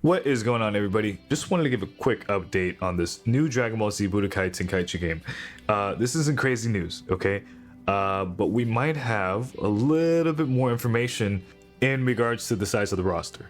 What is going on, everybody? Just wanted to give a quick update on this new Dragon Ball Z Budokai Tenkaichi game. This isn't crazy news, okay? But we might have a little bit more information in regards to the size of the roster.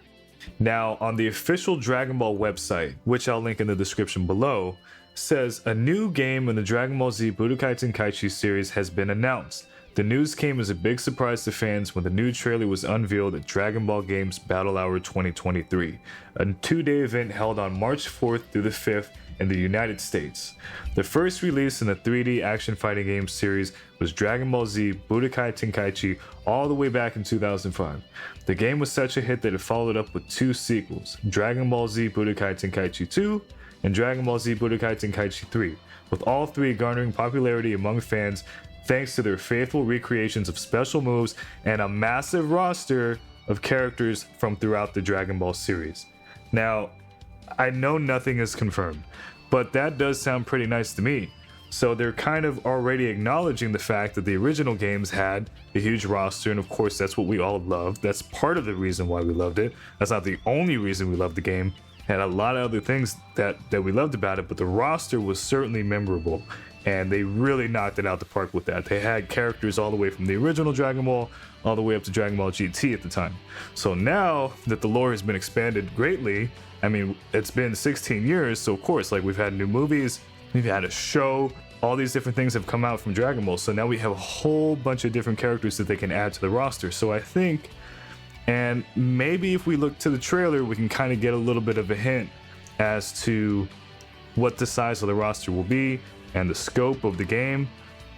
Now, on the official Dragon Ball website, which I'll link in the description below, says a new game in the Dragon Ball Z Budokai Tenkaichi series has been announced. The news came as a big surprise to fans when the new trailer was unveiled at Dragon Ball Games Battle Hour 2023, a two-day event held on March 4th through the 5th in the United States. The first release in the 3D action fighting game series was Dragon Ball Z Budokai Tenkaichi all the way back in 2005. The game was such a hit that it followed up with two sequels, Dragon Ball Z Budokai Tenkaichi 2 and Dragon Ball Z Budokai Tenkaichi 3, with all three garnering popularity among fans thanks to their faithful recreations of special moves and a massive roster of characters from throughout the Dragon Ball series. Now, I know nothing is confirmed, but that does sound pretty nice to me. So they're kind of already acknowledging the fact that the original games had a huge roster, and of course that's what we all loved. That's part of the reason why we loved it. That's not the only reason we loved the game. It had a lot of other things that we loved about it, but the roster was certainly memorable. And they really knocked it out the park with that. They had characters all the way from the original Dragon Ball all the way up to Dragon Ball GT at the time. So now that the lore has been expanded greatly, I mean, it's been 16 years, so of course, like, we've had new movies, we've had a show, all these different things have come out from Dragon Ball. So now we have a whole bunch of different characters that they can add to the roster. So I think, and maybe if we look to the trailer, we can kind of get a little bit of a hint as to what the size of the roster will be and the scope of the game.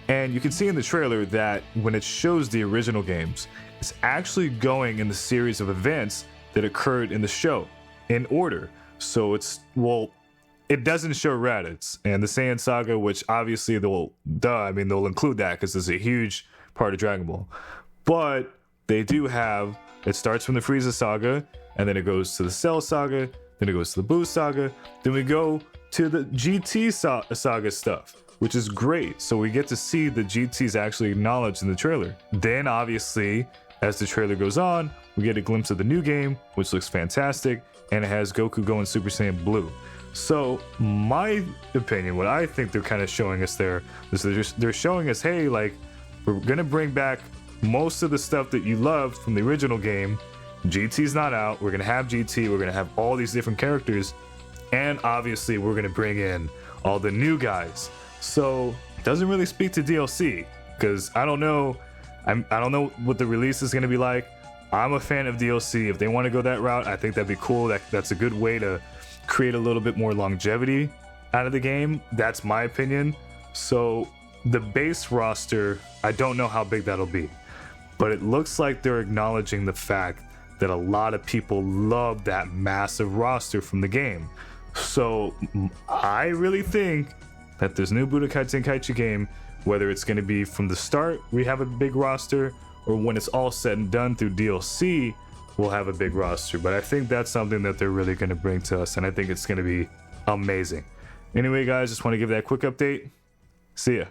And you can see in the trailer that when it shows the original games, it's actually going in the series of events that occurred in the show in order. So it doesn't show Raditz and the Saiyan Saga, which obviously they'll include that because it's a huge part of Dragon Ball. But they do have, it starts from the Frieza Saga, and then it goes to the Cell Saga, then it goes to the Buu Saga, then we go to the GT Saga stuff, which is great. So we get to see the GTs actually acknowledged in the trailer. Then obviously, as the trailer goes on, we get a glimpse of the new game, which looks fantastic, and it has Goku going Super Saiyan Blue. So my opinion, what I think they're kind of showing us there is they're showing us, hey, like, we're gonna bring back most of the stuff that you loved from the original game. GT's not out, we're gonna have GT, we're gonna have all these different characters, and obviously we're gonna bring in all the new guys. So it doesn't really speak to DLC, because I don't know what the release is gonna be like. I'm a fan of DLC. If they want to go that route, I think that'd be cool. That's a good way to create a little bit more longevity out of the game. That's my opinion. So the base roster, I don't know how big that'll be, but it looks like they're acknowledging the fact that a lot of people love that massive roster from the game. So I really think that this new Budokai Tenkaichi game, whether it's going to be from the start, we have a big roster, or when it's all said and done through DLC, we'll have a big roster. But I think that's something that they're really going to bring to us, and I think it's going to be amazing. Anyway, guys, just want to give that quick update. See ya.